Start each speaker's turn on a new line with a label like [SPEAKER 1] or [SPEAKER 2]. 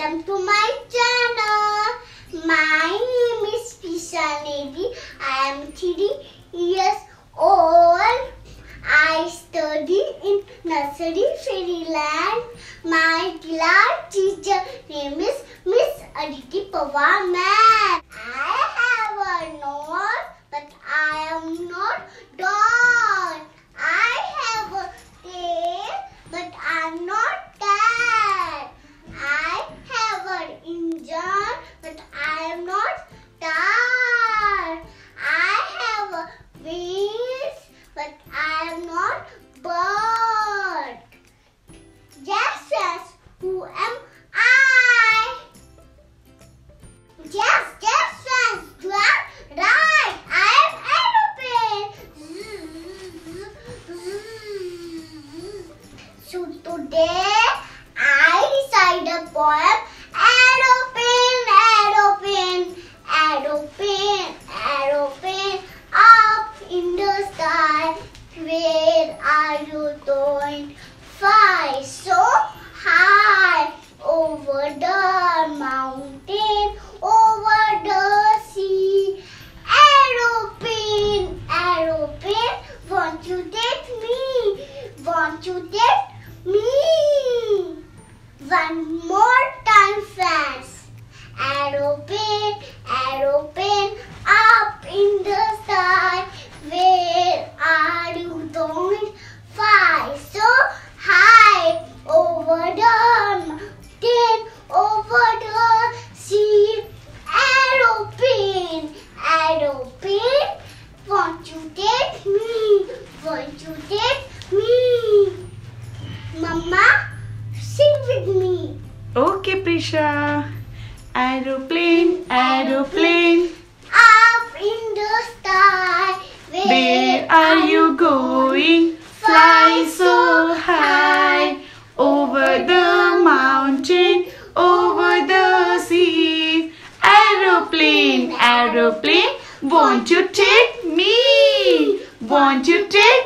[SPEAKER 1] welcome to my channel. My name is Prisha Negi. I am 3 years old. I study in nursery Fairyland. My class teacher name is Miss Aditi Pawar ma'am. I have a nose, but I am not dog. I have a tail, but I am not cat. I have an engine, but I am not car. I have a wings, but I am not bird. Yes, yes, who am I? Yes, friends, you are right. I am aeroplane. So today I recite a poem. Aeroplane, aeroplane, aeroplane, aeroplane, up in the sky. Where are you going? Fly so high over the mountain, over the sea. Aeroplane, aeroplane, won't you take me? Won't you take me? One more time, friends. Aeroplane, aeroplane, up in the sky. Where are you going? Fly so high over the mountain, over the sea. Aeroplane, aeroplane, won't you take me? Won't you take me? Mama, sing with me.
[SPEAKER 2] Okay, Prisha. Aeroplane, aeroplane,
[SPEAKER 1] Up in the sky.
[SPEAKER 2] where are you going? Fly so high over the mountain, over the sea. Aeroplane, aeroplane, won't you take me? Won't you take